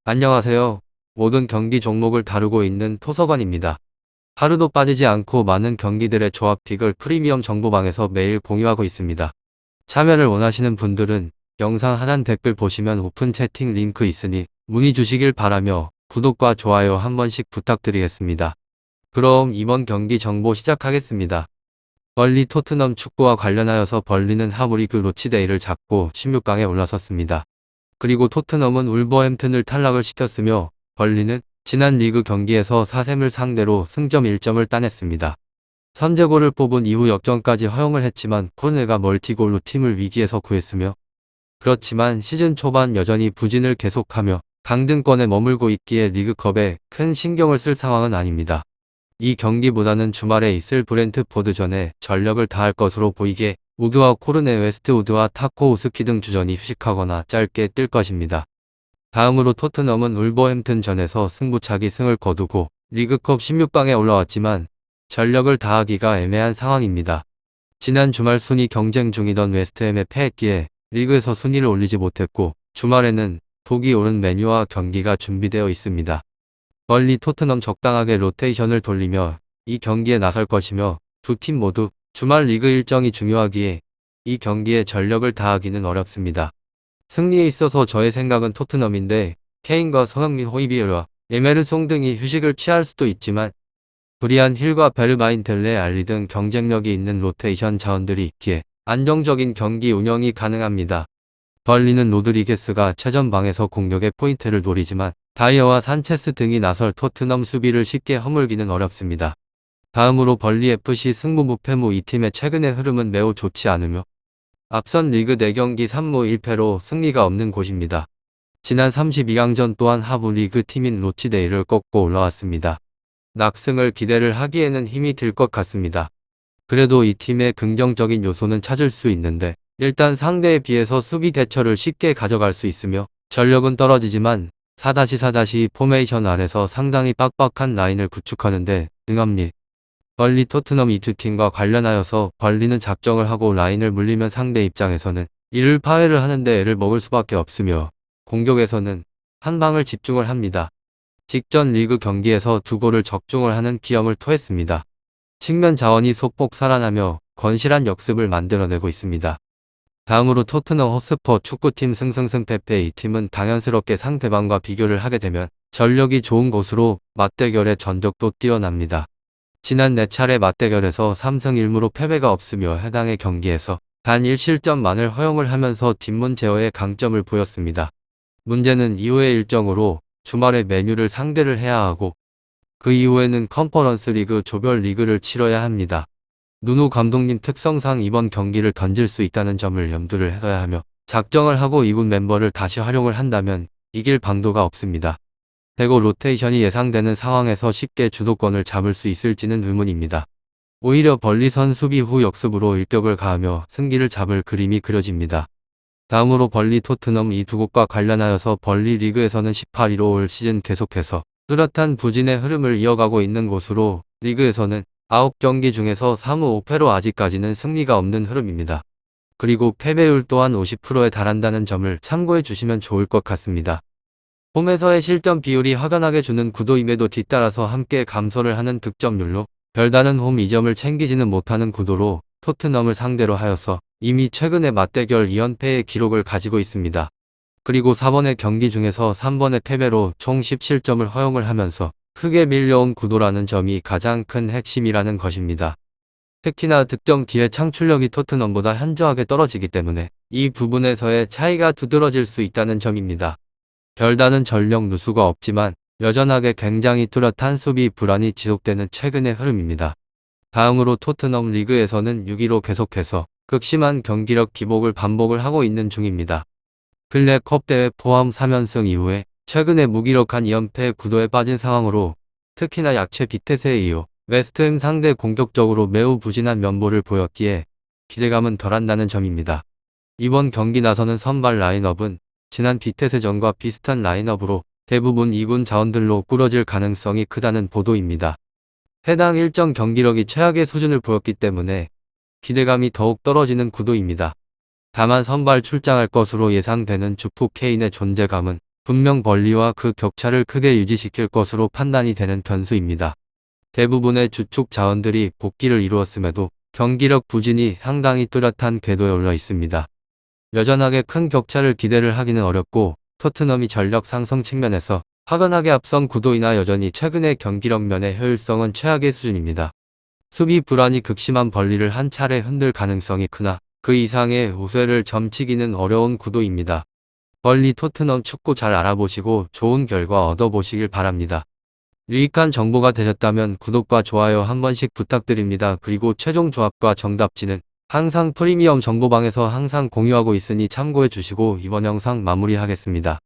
안녕하세요. 모든 경기 종목을 다루고 있는 토서관입니다. 하루도 빠지지 않고 많은 경기들의 조합픽을 프리미엄 정보방에서 매일 공유하고 있습니다. 참여를 원하시는 분들은 영상 하단 댓글 보시면 오픈 채팅 링크 있으니 문의 주시길 바라며 구독과 좋아요 한 번씩 부탁드리겠습니다. 그럼 이번 경기 정보 시작하겠습니다. 벌리 토트넘 축구와 관련하여서 벌리는 하브리그 로치데이를 잡고 16강에 올라섰습니다. 그리고 토트넘은 울버햄튼을 탈락을 시켰으며 벌리는 지난 리그 경기에서 사셈을 상대로 승점 1점을 따냈습니다. 선제골을 뽑은 이후 역전까지 허용을 했지만 코르네가 멀티골로 팀을 위기에서 구했으며 그렇지만 시즌 초반 여전히 부진을 계속하며 강등권에 머물고 있기에 리그컵에 큰 신경을 쓸 상황은 아닙니다. 이 경기보다는 주말에 있을 브렌트포드전에 전력을 다할 것으로 보이기에 우드와 코르네, 웨스트우드와 타코 우스키 등 주전이 휴식하거나 짧게 뛸 것입니다. 다음으로 토트넘은 울버햄튼전에서 승부차기 승을 거두고 리그컵 16강에 올라왔지만 전력을 다하기가 애매한 상황입니다. 지난 주말 순위 경쟁 중이던 웨스트햄에 패했기에 리그에서 순위를 올리지 못했고 주말에는 독이 오른 맨유와 경기가 준비되어 있습니다. 벌리 토트넘 적당하게 로테이션을 돌리며 이 경기에 나설 것이며 두 팀 모두 주말 리그 일정이 중요하기에 이 경기에 전력을 다하기는 어렵습니다. 승리에 있어서 저의 생각은 토트넘인데 케인과 손흥민, 호이비에르와 에메르송 등이 휴식을 취할 수도 있지만 브리안 힐과 베르바인 델레 알리 등 경쟁력이 있는 로테이션 자원들이 있기에 안정적인 경기 운영이 가능합니다. 벌리는 로드리게스가 최전방에서 공격의 포인트를 노리지만 다이어와 산체스 등이 나설 토트넘 수비를 쉽게 허물기는 어렵습니다. 다음으로 벌리 FC 승부 무패무 이 팀의 최근의 흐름은 매우 좋지 않으며 앞선 리그 4경기 3무 1패로 승리가 없는 곳입니다. 지난 32강전 또한 하부 리그 팀인 로치데이를 꺾고 올라왔습니다. 낙승을 기대를 하기에는 힘이 들 것 같습니다. 그래도 이 팀의 긍정적인 요소는 찾을 수 있는데 일단 상대에 비해서 수비 대처를 쉽게 가져갈 수 있으며 전력은 떨어지지만 4-4- 포메이션 아래서 상당히 빡빡한 라인을 구축하는데 능합니다. 벌리 토트넘 이 두 팀과 관련하여서 벌리는 작정을 하고 라인을 물리면 상대 입장에서는 이를 파회를 하는데 애를 먹을 수밖에 없으며 공격에서는 한 방을 집중을 합니다. 직전 리그 경기에서 2골을 적중을 하는 기염을 토했습니다. 측면 자원이 소폭 살아나며 건실한 역습을 만들어내고 있습니다. 다음으로 토트넘 호스퍼 축구팀 승승승패패 이 팀은 당연스럽게 상대방과 비교를 하게 되면 전력이 좋은 곳으로 맞대결의 전적도 뛰어납니다. 지난 4차례 맞대결에서 3승 1무로 패배가 없으며 해당의 경기에서 단 1실점만을 허용을 하면서 뒷문 제어의 강점을 보였습니다. 문제는 이후의 일정으로 주말에 맨유를 상대를 해야 하고 그 이후에는 컨퍼런스 리그 조별 리그를 치러야 합니다. 누누 감독님 특성상 이번 경기를 던질 수 있다는 점을 염두를 해야 하며 작정을 하고 2군 멤버를 다시 활용을 한다면 이길 방도가 없습니다. 대거 로테이션이 예상되는 상황에서 쉽게 주도권을 잡을 수 있을지는 의문입니다. 오히려 벌리선 수비 후 역습으로 일격을 가하며 승기를 잡을 그림이 그려집니다. 다음으로 벌리 토트넘 이 두 곳과 관련하여서 벌리 리그에서는 18위로 올 시즌 계속해서 뚜렷한 부진의 흐름을 이어가고 있는 곳으로 리그에서는 9경기 중에서 3무 5패로 아직까지는 승리가 없는 흐름입니다. 그리고 패배율 또한 50%에 달한다는 점을 참고해 주시면 좋을 것 같습니다. 홈에서의 실점 비율이 확연하게 주는 구도임에도 뒤따라서 함께 감소를 하는 득점률로 별다른 홈 2점을 챙기지는 못하는 구도로 토트넘을 상대로 하여서 이미 최근의 맞대결 2연패의 기록을 가지고 있습니다. 그리고 4번의 경기 중에서 3번의 패배로 총 17점을 허용을 하면서 크게 밀려온 구도라는 점이 가장 큰 핵심이라는 것입니다. 특히나 득점 기회 창출력이 토트넘보다 현저하게 떨어지기 때문에 이 부분에서의 차이가 두드러질 수 있다는 점입니다. 별다른 전력 누수가 없지만 여전하게 굉장히 뚜렷한 수비 불안이 지속되는 최근의 흐름입니다. 다음으로 토트넘 리그에서는 6위로 계속해서 극심한 경기력 기복을 반복을 하고 있는 중입니다. 근래 컵대회 포함 3연승 이후에 최근에 무기력한 2연패 구도에 빠진 상황으로 특히나 약체 비테세에 이어 웨스트햄 상대 공격적으로 매우 부진한 면모를 보였기에 기대감은 덜한다는 점입니다. 이번 경기 나서는 선발 라인업은 지난 비테세전과 비슷한 라인업으로 대부분 2군 자원들로 꾸려질 가능성이 크다는 보도입니다. 해당 일정 경기력이 최악의 수준을 보였기 때문에 기대감이 더욱 떨어지는 구도입니다. 다만 선발 출장할 것으로 예상되는 주프 케인의 존재감은 분명 벌리와 그 격차를 크게 유지시킬 것으로 판단이 되는 변수입니다. 대부분의 주축 자원들이 복귀를 이루었음에도 경기력 부진이 상당히 뚜렷한 궤도에 올라 있습니다. 여전하게 큰 격차를 기대를 하기는 어렵고 토트넘이 전력 상승 측면에서 확연하게 앞선 구도이나 여전히 최근의 경기력 면의 효율성은 최악의 수준입니다. 수비 불안이 극심한 벌리를 한 차례 흔들 가능성이 크나 그 이상의 우세를 점치기는 어려운 구도입니다. 벌리 토트넘 축구 잘 알아보시고 좋은 결과 얻어보시길 바랍니다. 유익한 정보가 되셨다면 구독과 좋아요 한 번씩 부탁드립니다. 그리고 최종 조합과 정답지는 항상 프리미엄 정보방에서 항상 공유하고 있으니 참고해 주시고 이번 영상 마무리하겠습니다.